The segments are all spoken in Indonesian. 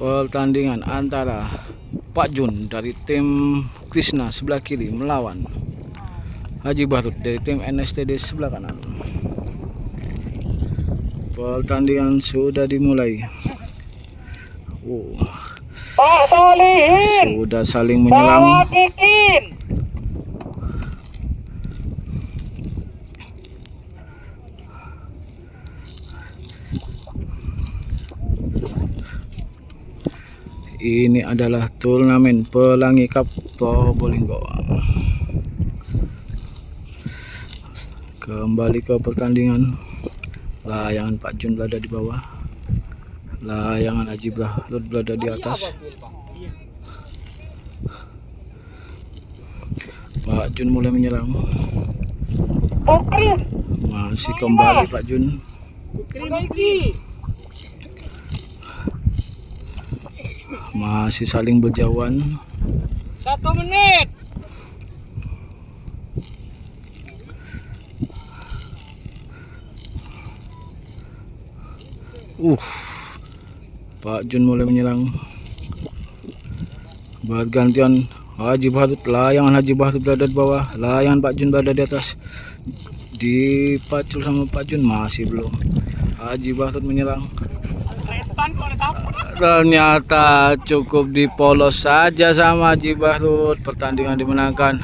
Pertandingan antara Pak Jun dari tim Krishna sebelah kiri melawan Haji Bahrut dari tim NSTD sebelah kanan. Pertandingan sudah dimulai. Pak Solihin Sudah saling menyerang. bawa Kikin. Ini adalah turnamen Pelangi Cup Probolinggo. Kembali ke pertandingan. Layangan Pak Jun berada di bawah. Layangan Haji Bahrut berada di atas. Pak Jun mulai menyerang. Masih kembali Pak Jun. Masih saling berjauhan. 1 menit. Pak Jun mulai menyerang. Bergantian Haji Bahrut. Layangan Haji Bahrut berada di bawah. Layangan Pak Jun berada di atas. Dipacul sama Pak Jun. Masih belum. Haji Bahrut menyerang. Ternyata cukup dipolos saja sama Haji Bahrut. Pertandingan dimenangkan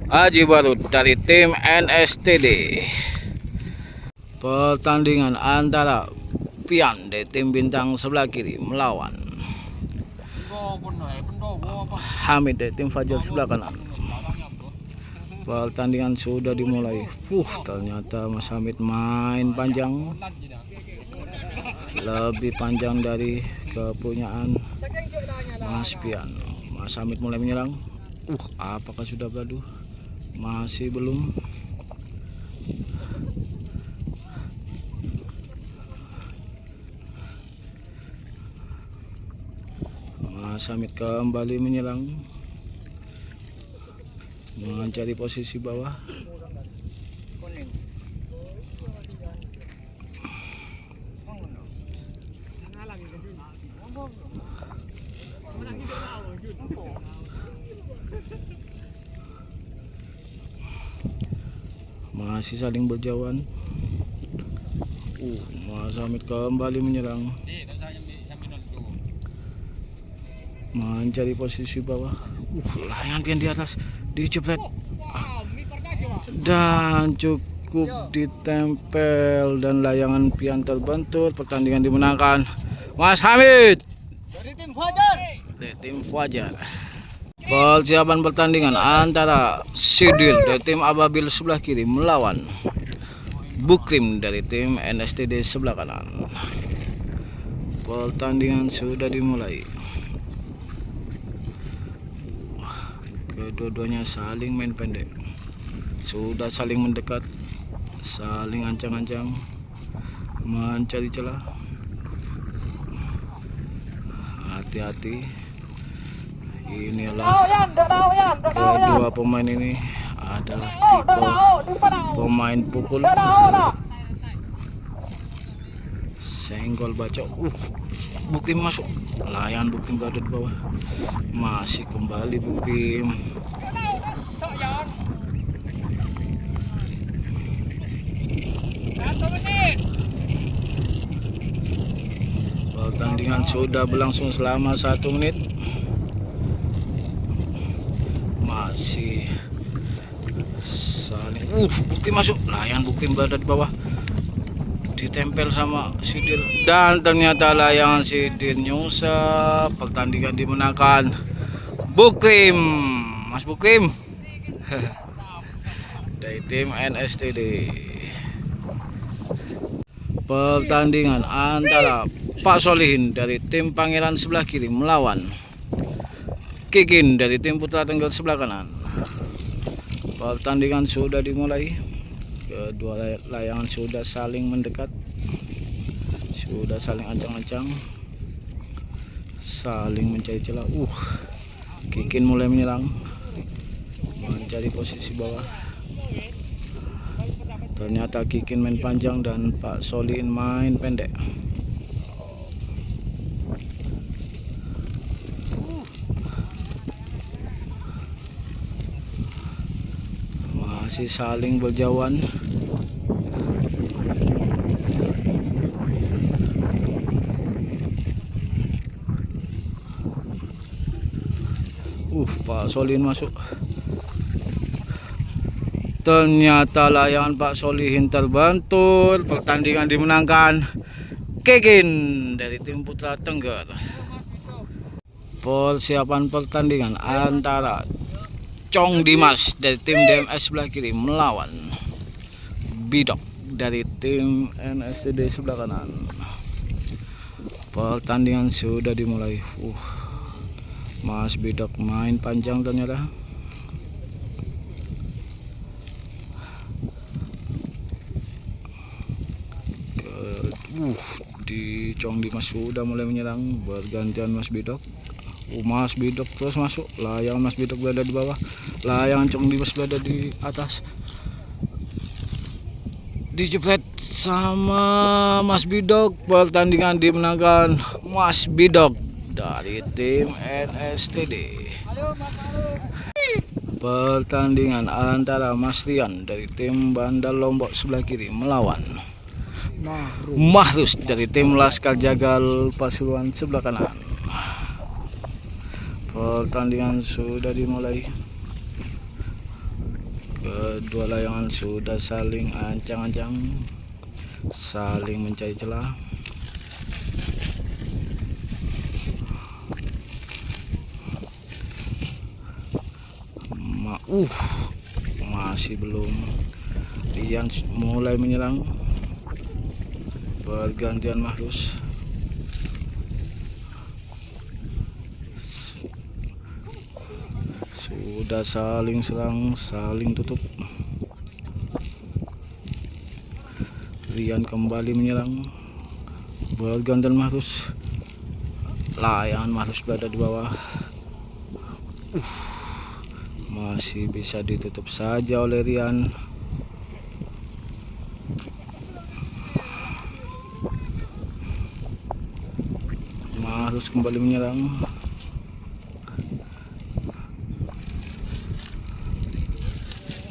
Haji Bahrut dari tim NSTD. Pertandingan antara Pian dari tim Bintang sebelah kiri melawan Hamid dari tim Fajar sebelah kanan. Pertandingan sudah dimulai. Ternyata Mas Hamid main panjang, lebih panjang dari kepunyaan Mas Pian. Mas Hamid mulai menyerang. Apakah sudah beradu? Masih belum. Mas Hamid kembali menyerang, mencari posisi bawah. Masih saling berjauhan. Mas Hamid kembali menyerang, mencari posisi bawah. Layangan Pian di atas, dicepret dan cukup ditempel dan layangan Pian terbentur. Pertandingan dimenangkan Mas Hamid Dari tim Fajar. dari tim Fajar. Persiapan pertandingan antara Sidil dari tim Ababil sebelah kiri melawan Bukrim dari tim NSTD sebelah kanan. Pertandingan sudah dimulai. Kedua-duanya saling main pendek. Sudah saling mendekat, saling ancang-ancang, mencari celah. Hati-hati. Inilah kedua pemain ini adalah tipe pemain pukul, senggol bacok. Buktim masuk. Layangan Buktim berada di bawah. Masih kembali Buktim. Pertandingan sudah berlangsung selama 1 menit. Masih saling. Buktim masuk. Layangan Buktim berada di bawah, ditempel sama Sidil, dan ternyata layangan Sidil nyusap. Pertandingan dimenangkan Bukrim, Mas Bukrim dari tim NSTD. Pertandingan antara Pak Solihin dari tim Pangeran sebelah kiri melawan Kikin dari tim Putra Tengger sebelah kanan. Pertandingan sudah dimulai. Kedua layangan sudah saling mendekat, sudah saling ancang-ancang, saling mencari celah. Kikin mulai menyerang, mencari posisi bawah. Ternyata Kikin main panjang dan Pak Solihin main pendek. masih saling berjauhan. Pak Solihin masuk. Ternyata layangan Pak Solihin terbantur. Pertandingan dimenangkan Kevin dari tim Putra Tengger. Persiapan pertandingan antara Chong Dimas dari tim DMS sebelah kiri melawan Bidok dari tim NSTD sebelah kanan. Pertandingan sudah dimulai. Mas Bidok main panjang ternyata. Di Chong Dimas sudah mulai menyerang, bergantian Mas Bidok. Mas Bidok terus masuk, layangan Mas Bidok berada di bawah, layangan Chong Dimas berada di atas. Dijepret sama Mas Bidok, pertandingan dimenangkan Mas Bidok dari tim NSTD. Pertandingan antara Mas Rian dari tim Bandar Lombok sebelah kiri melawan Mahrus dari tim Laskar Jagal Pasuruan sebelah kanan. Pertandingan sudah dimulai. Kedua layangan sudah saling ancang-ancang, saling mencari celah. Masih belum. Rian mulai menyerang, bergantian Mahrus. Sudah saling serang, saling tutup. Rian kembali menyerang, bergantian Mahrus. Layangan Mahrus berada di bawah. Masih bisa ditutup saja oleh Rian. Mahrus kembali menyerang.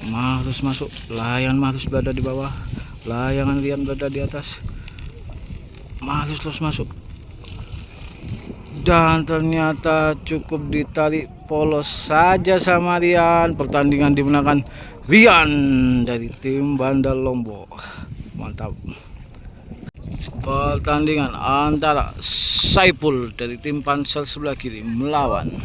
Mahrus masuk, layangan Mahrus berada di bawah, layangan Rian berada di atas. Mahrus terus masuk, dan ternyata cukup ditarik polos saja sama Rian. Pertandingan dimenangkan Rian dari tim Bandar Lombok. Mantap. Pertandingan antara Saipul dari tim Pansel sebelah kiri melawan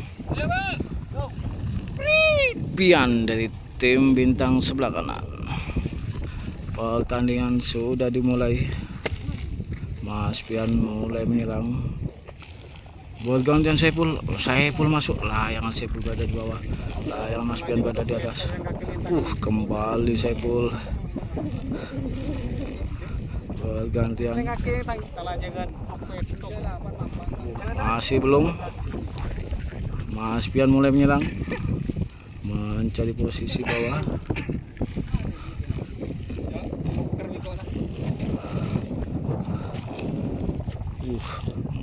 Pian dari tim Bintang sebelah kanan. Pertandingan sudah dimulai. Mas Pian mulai menyerang, bergantian Saipul. Saipul masuk, layangan Saipul berada di bawah, layangan Mas Pian berada di atas. Kembali Saipul, bergantian. Masih belum. Mas Pian mulai menyerang, mencari posisi bawah.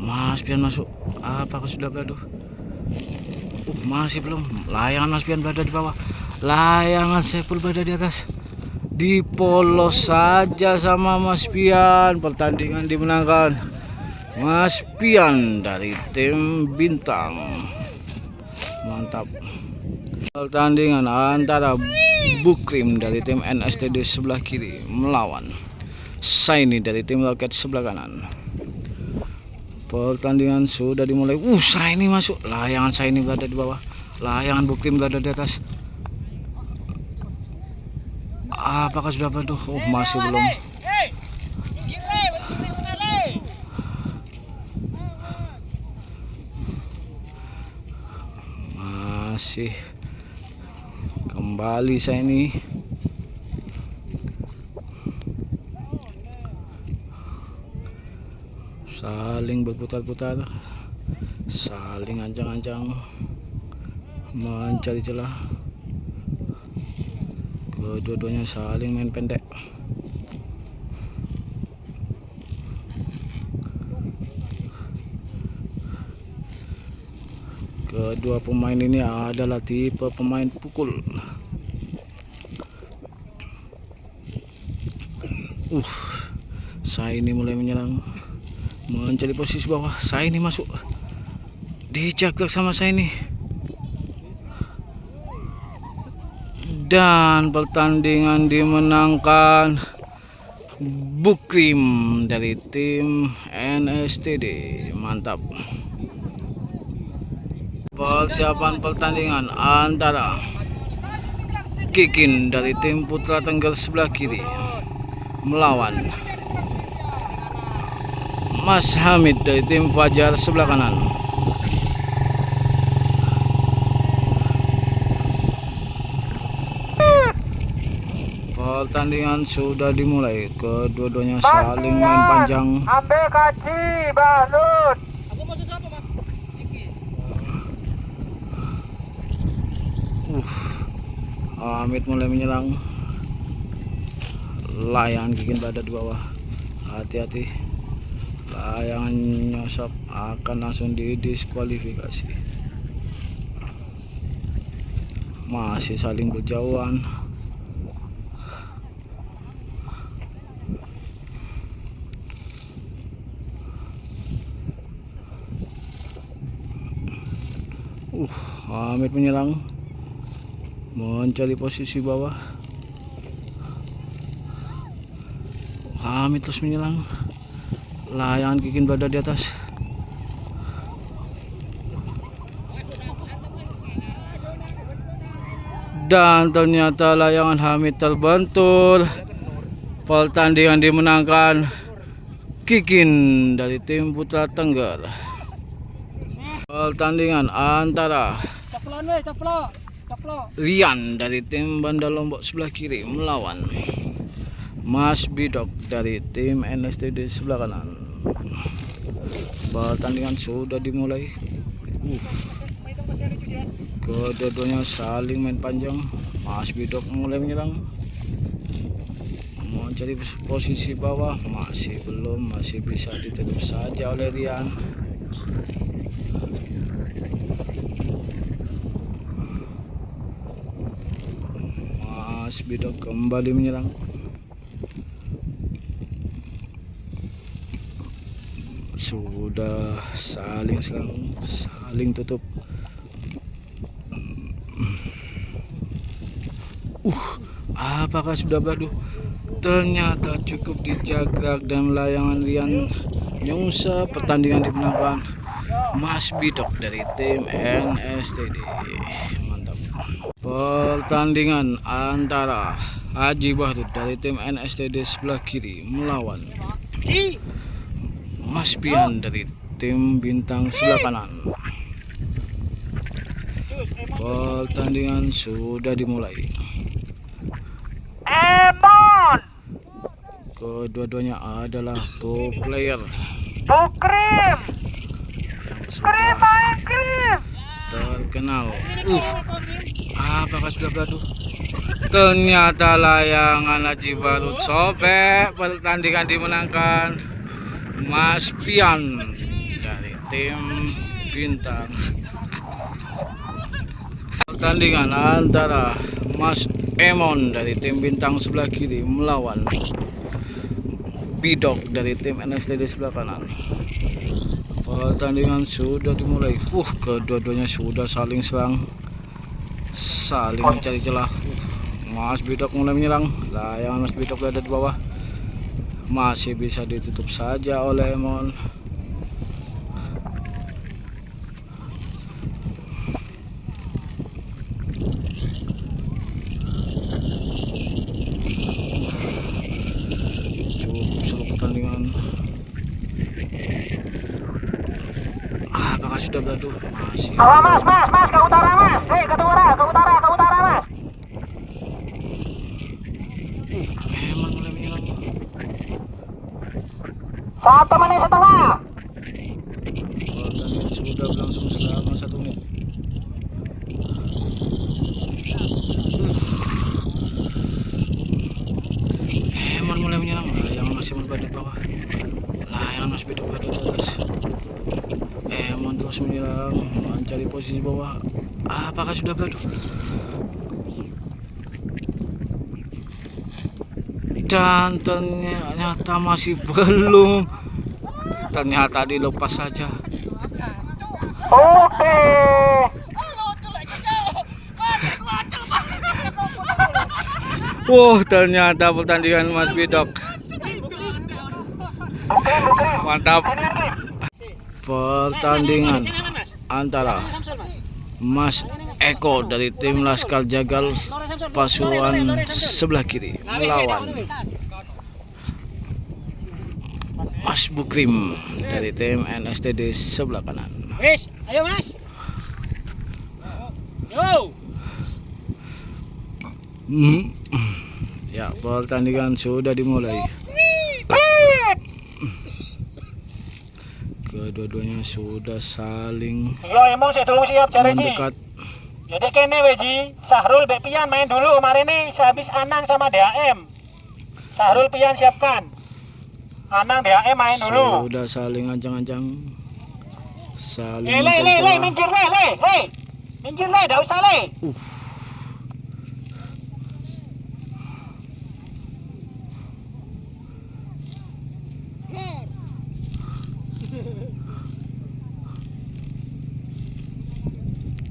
Mas Pian masuk, apakah sudah gaduh? Masih belum. Layangan Mas Pian berada di bawah, layangan Saipul berada di atas. Dipolos saja sama Mas Pian. Pertandingan dimenangkan Mas Pian dari tim Bintang. Mantap. Pertandingan antara Bukrim dari tim NSTD sebelah kiri melawan Saini dari tim Roket sebelah kanan. Pertandingan sudah dimulai. Saini masuk, layangan Saini berada di bawah, layangan Bukrim berada di atas. Apakah sudah gaduh? Masih belum. Masih kembali Saini. Saling berputar-putar, saling ancang-ancang, mencari celah. Kedua-duanya saling main pendek. Kedua pemain ini adalah tipe pemain pukul. Saya ini mulai menyerang, mencari posisi bawah. Saya ini masuk, dijaglak sama saya ini, dan pertandingan dimenangkan Bukrim dari tim NSTD. Mantap. Persiapan pertandingan antara Kikin dari tim Putra Tengger sebelah kiri melawan Mas Hamid dari tim Fajar sebelah kanan. Pertandingan sudah dimulai, kedua-duanya saling main panjang. Ambil kaci, balut. Hamid mulai menyerang, layangan Kikin berada di bawah. Hati-hati, layangan nyosop akan langsung didiskualifikasi. Masih saling berjauhan. Hamid menyerang, mencari posisi bawah. Hamid terus menyerang, layangan Kikin berada di atas. Dan ternyata layangan Hamid terbentur. Pertandingan dimenangkan Kikin dari tim Putra Tengger. Pertandingan antara Rian dari tim Banda Lombok sebelah kiri melawan Mas Bidok dari tim NSTD sebelah kanan. Pertandingan sudah dimulai. Kedua-duanya saling main panjang. Mas Bidok mulai menyerang, mencari posisi bawah. Masih belum, masih bisa ditutup saja oleh Rian. Mas Bidok kembali menyerang. Sudah saling serang, saling tutup. Apakah sudah beradu? Ternyata cukup dijaglak dan layangan Rian nyungsep. Pertandingan dimenangkan Mas Bidok dari tim NSTD. Mantap. Pertandingan antara Haji Bahrud dari tim NSTD sebelah kiri melawan Mas Pian dari tim Bintang sebelah kanan. Pertandingan sudah dimulai. Kedua-duanya adalah pro player Bukrim. yang sudah terkenal. Apakah sudah beradu? Ternyata layangan Haji Bahrud sobek. Pertandingan dimenangkan Mas Pian dari tim Bintang. Pertandingan antara Mas Emon dari tim Bintang sebelah kiri melawan Bidok dari tim NSTD sebelah kanan. Pertandingan sudah dimulai. Kedua-duanya sudah saling serang, saling mencari celah. Mas Bidok mulai menyerang, layangan Mas Bidok berada di bawah. Masih bisa ditutup saja oleh Emon. Cukup seru pertandingan. Apakah sudah beradu? Masih. Mas, ke utara, Mas. Ke utara, Mas. Emon mulai menyerang. 1 menit setengah. Pertandingan sudah berlangsung selama 1 menit. Emon mulai menyerang, layangan masih berada di bawah. Layangan Mas Bidok berada di atas. Emon terus menyerang, mencari posisi bawah. Apakah sudah beradu? Dan ternyata masih belum. Ternyata dilepas saja. Oke. Wah, ternyata pertandingan Mas Bidok. Mantap. Pertandingan antara Mas Eko dari tim Laskar Jagal Pasuruan sebelah kiri melawan Mas Bukrim dari tim NSTD sebelah kanan. Wis, ayo Mas. Yo. Ya, pertandingan sudah dimulai. Kedua-duanya sudah saling Yo emang saya dulu siap cari Ji. mendekat. Jadi kene Weji, Sahrul Bek Pian main dulu kemarin nih sehabis Anang sama DAM. Sahrul Pian siapkan. Anang DAM main dulu. Sudah saling ancang-ancang. Saling Le, mencari celah. minggir le. Minggir le, enggak usah le.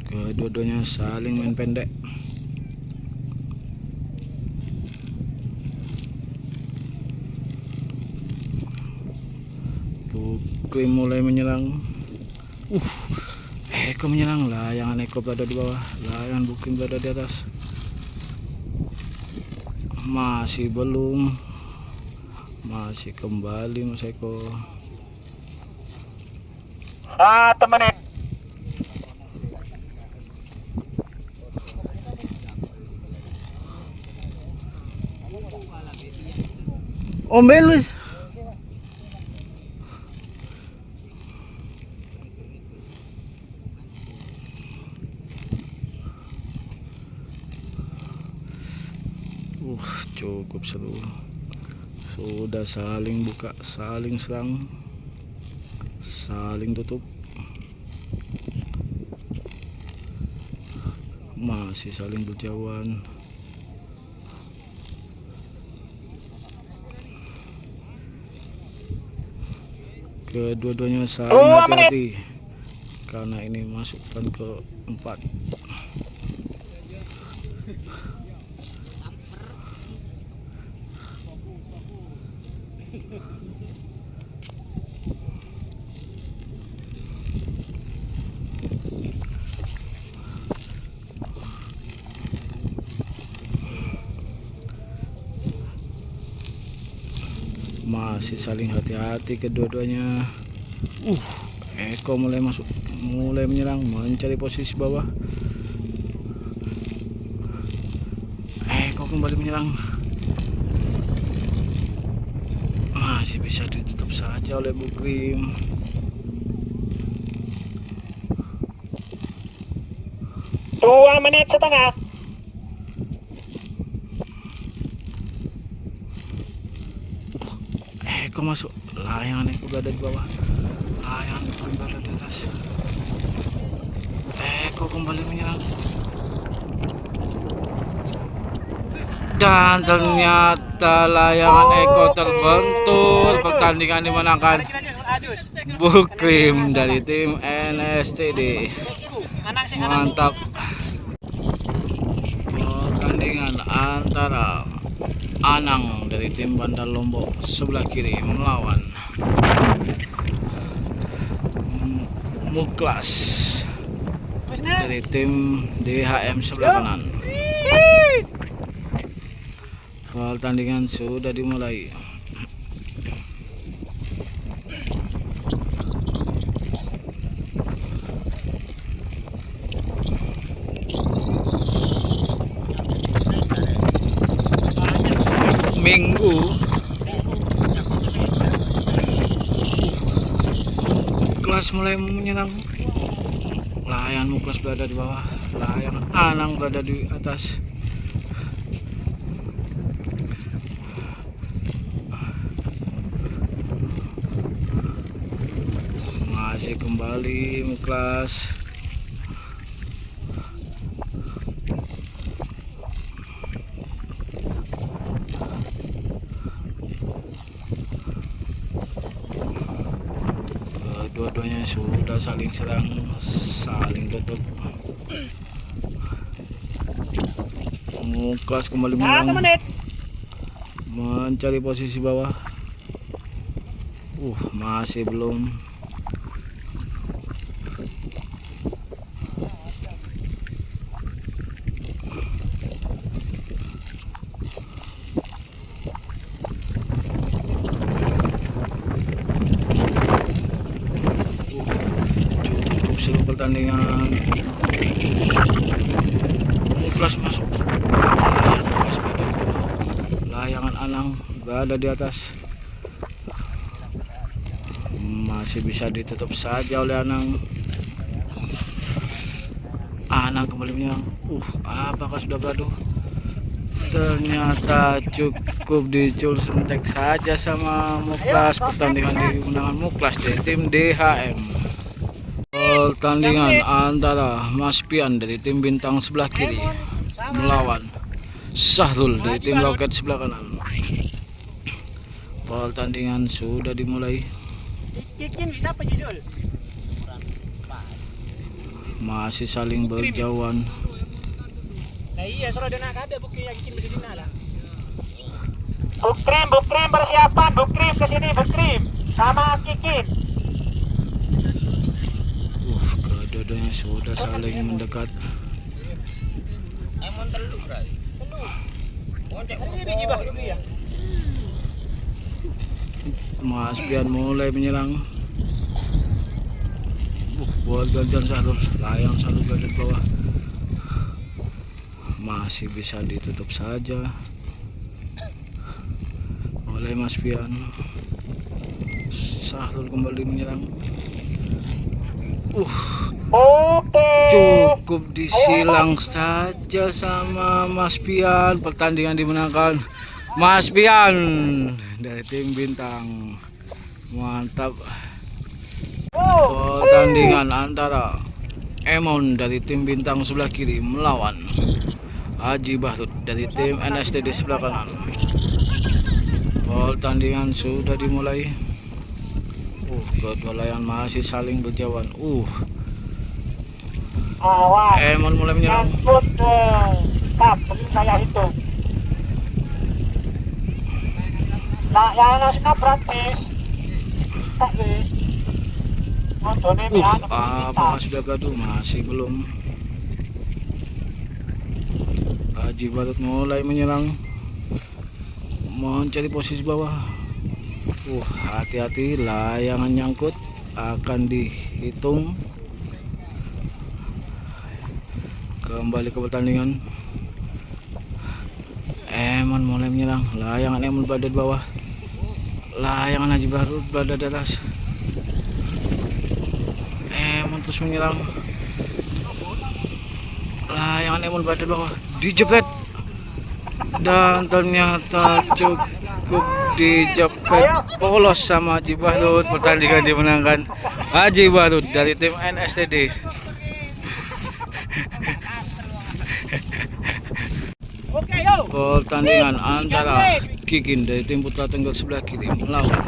Kedua-duanya saling main pendek. Bukrim mulai menyerang. Eko menyerang, layangan Eko berada di bawah, layangan Bukrim berada di atas. Masih belum. Masih kembali Mas Eko. 1 menit. Omben Luis. Cukup seru. Sudah saling buka, saling serang, saling tutup. Masih saling berjauhan. Kedua-duanya saling hati-hati karena ini masukkan ke 4. Masih saling hati-hati kedua-duanya. Eko mulai masuk, mulai menyerang, mencari posisi bawah. Eko kembali menyerang. Masih bisa ditutup saja oleh Bukrim. Dua menit setengah. Eko masuk, layangan Eko berada di bawah, layangan Bukrim berada di atas. Eko kembali menyerang. Dan ternyata layangan Eko terbentur. Pertandingan dimenangkan Bukrim dari tim NSTD. Mantap. Pertandingan antara Anang dari tim Bandar Lombok sebelah kiri melawan Muklas dari tim DHM sebelah kanan. Pertandingan sudah dimulai. Minggu Muklas mulai menyerang. Layangan Muklas berada di bawah, layangan Anang berada di atas. Masih kembali Muklas. Dua-duanya sudah saling serang, saling tutup. Muklas kembali menyerang, mencari posisi bawah. Masih belum. Cukup seru pertandingan. Muklas masuk. Layangan Anang berada di atas. Masih bisa ditutup saja oleh Anang. Anang kembali menyerang. Apakah sudah beradu? Ternyata cukup dicul sentek saja sama Muklas. Pertandingan dimenangkan Muklas dari tim DHM. Pertandingan antara Mas Pian dari tim Bintang sebelah kiri melawan Sahrul dari tim Loket sebelah kanan. Pertandingan sudah dimulai. Masih saling berjauhan. Bukrim persiapan, Bukrim kesini, Bukrim sama Kikin. Kedua-duanya sudah saling mendekat. Mas Pian mulai menyerang. Buat gantian Sahrul, layang Sahrul berada di bawah. Masih bisa ditutup saja oleh Mas Pian. Sahrul kembali menyerang. Cukup disilang saja sama Mas Pian. Pertandingan dimenangkan Mas Pian dari tim Bintang. Mantap. Pertandingan antara Emon dari tim Bintang sebelah kiri melawan Haji Bahrut dari tim NSTD sebelah kanan. Pertandingan sudah dimulai. Kedua layan masih saling berjauhan. Emon mulai menyerang. Saya hitung. Nah, yang nasinya praktis. Tak wis. Apakah sudah gaduh? Masih belum. Haji Bahrut mulai menyerang, mencari posisi bawah. Hati-hati, layangan nyangkut, akan dihitung. Kembali ke pertandingan. Emon mulai menyerang, layangan Emon berada di bawah, layangan Haji Bahrut berada di atas. Emon terus menyerang, layangan Emon berada di bawah, dijepret, dan ternyata cukup dijepret, polos sama Haji Bahrut. Pertandingan dimenangkan Haji Bahrut dari tim NSTD. Pertandingan antara Kikin dari tim Putra Tengger sebelah kiri melawan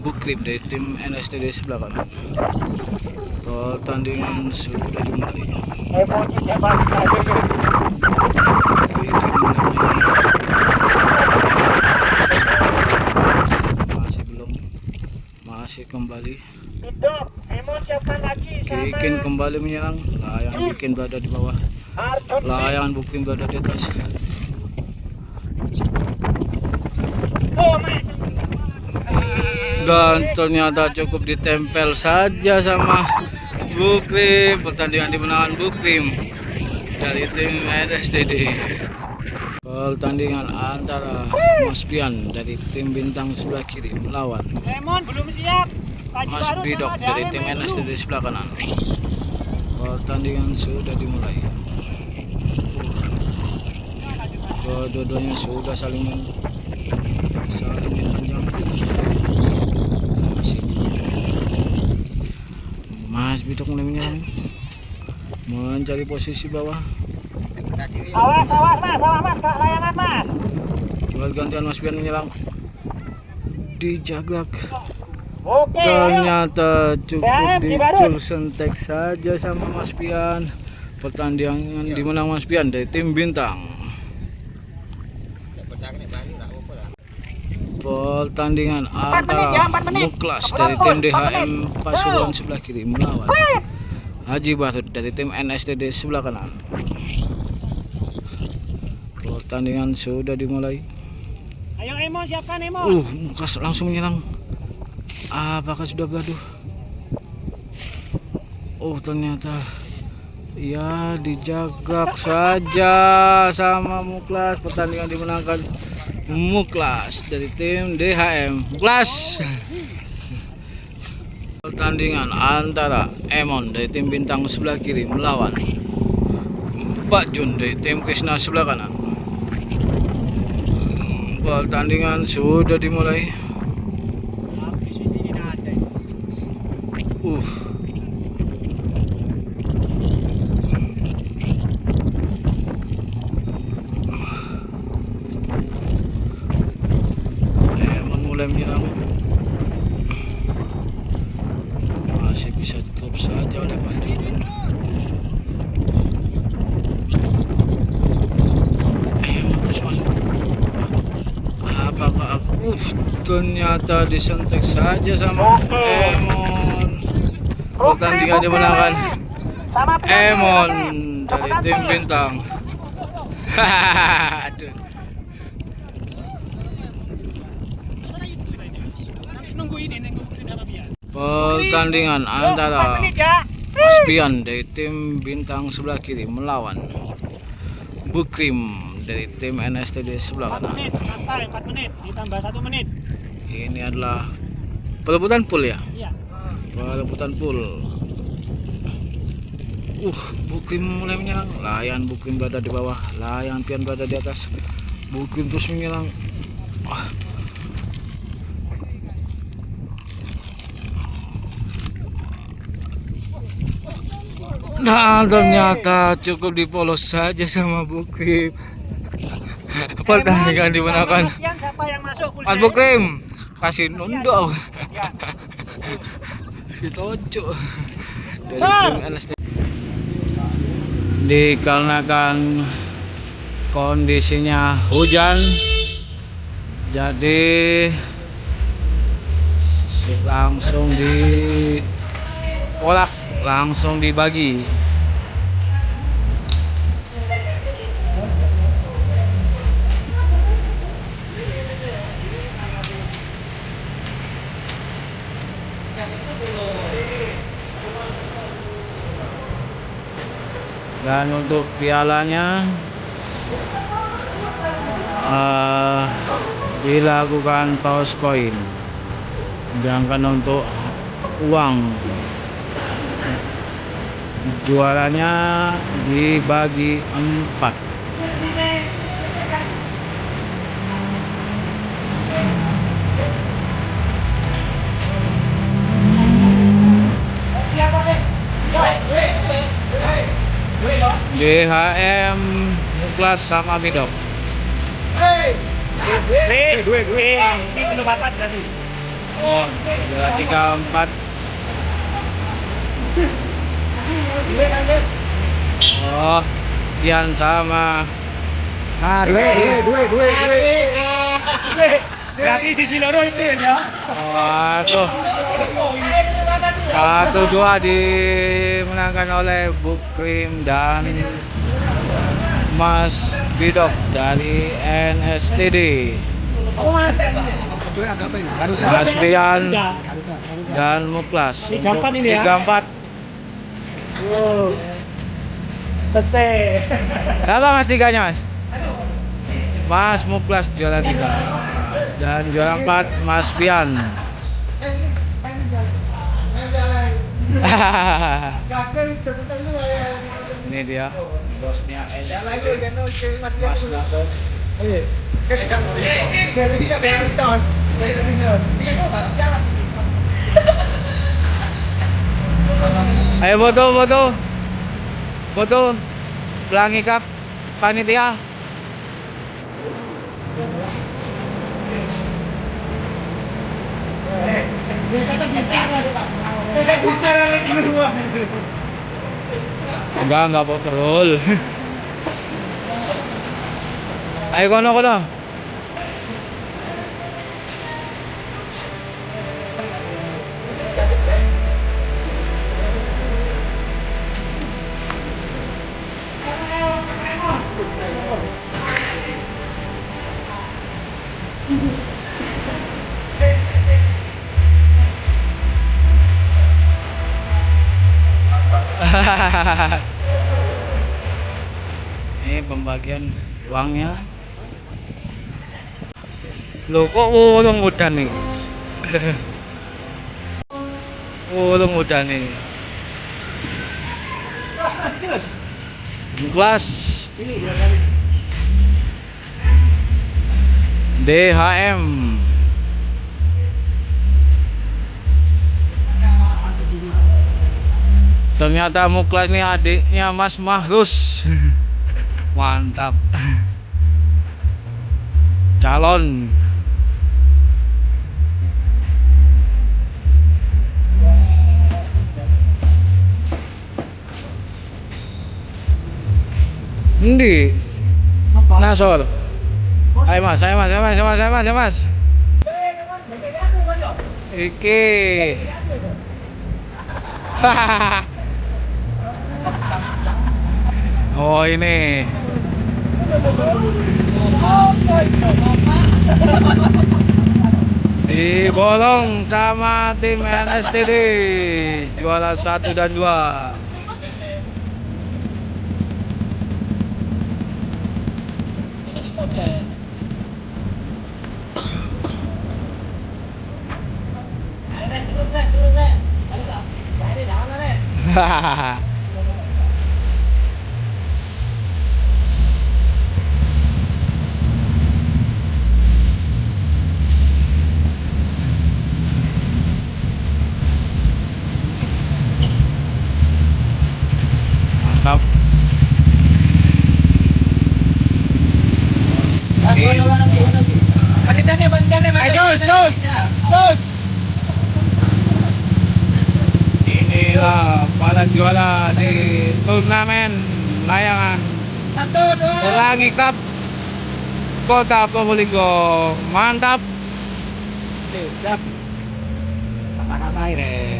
Bukrim dari tim NSTD sebelah kanan. Pertandingan sudah dimulai. Masih belum, masih kembali. Kikin kembali menyerang, layangan Kikin berada di bawah, layangan Bukrim berada di atas. Dan ternyata cukup ditempel saja sama Bukrim. Pertandingan dimenangkan Bukrim dari tim NSTD. Pertandingan antara Mas Pian dari tim Bintang sebelah kiri melawan belum siap. Mas Bidok dari tim NSTD sebelah kanan. Pertandingan sudah dimulai. Kedua-duanya sudah saling panjang. Mas Bidok mulai menyerang, mencari posisi bawah. Awas mas, ke layangan mas. Buat gantian Mas Pian menyerang, dijagrak. Oke, ayo. Ternyata cukup BAM dicul sentek saja sama Mas Pian. Pertandingan dimenang Mas Pian dari tim Bintang. Pertandingan antara Muklas dari tim DHM Pasuruan sebelah kiri melawan Haji Barut dari tim NSTD sebelah kanan. Pertandingan sudah dimulai. Ayo Emon, siapkan Emon. Muklas langsung menyerang. Apakah sudah berlalu? Ternyata ya dijagrak saja sama Muklas. Pertandingan dimenangkan Muklas dari tim DHM. Muklas. Pertandingan antara Emon dari tim Bintang sebelah kiri melawan Pak Jun dari tim Krishna sebelah kanan. Pertandingan sudah dimulai. Emon mulai menyerang. Masih bisa ditutup saja oleh Pak Jun. Emon terus masuk. Apakah ternyata disentek saja sama Emon. Pertandingan dimenangkan Emon dari tim Bintang. Aduh. Pertandingan antara Mas Pian dari tim Bintang sebelah kiri melawan Bukrim dari tim NSTD sebelah kanan. 4 menit, santai 4 menit, ditambah 1 menit. Ini adalah perebutan pool ya? Iya. Perebutan pool. Bukrim mulai menyerang. Layan Bukrim berada di bawah, Layan Pian berada di atas. Bukrim terus menyerang. Nah, ternyata cukup dipolos saja sama Bukrim. Pertandingan dimenangkan Siapa yang masuk full Mas set? Bukrim. Kasih nunduk. Ya. Si Toco. Dari Sir. tim NST. Dikarenakan kondisinya hujan, jadi langsung dikolak, langsung dibagi. Dan untuk pialanya dilakukan toss coin. Sedangkan untuk uang juaranya dibagi 4. DHM Muklas sama Bidok. Ini belum apa tadi. Udah 3-4. Pian sama Berarti sisi loro itu ya. tuh 1-2 dimenangkan oleh Bukrim dan Mas Bidok dari NSTD. Mas Pian dan Muklas. 3-4 ini ya. 3-4. Selesai. Siapa Mas tiganya Mas? Mas Muklas juara 3 dan juara 4 Mas Pian. Ini dia bosnya Mas Gatot. Ayo foto Pelangi Cup panitia. Enggak petrol. Ayo kono. Ini pembagian uangnya. Loh kok ulung udan nih? Ulung udan nih. Kelas DHM. Ternyata Muklas ini adiknya Mas Mahrus. Mantap. Calon. Endi? Nasor. Ayo mas. Iki. Oh ini. Dibolong sama tim NSTD juara 1 dan 2. Hahaha. Mantap. Inilah para juara di turnamen layangan Pelangi Cup Kota Probolinggo. Mantap. Siap. Kata-kata ini.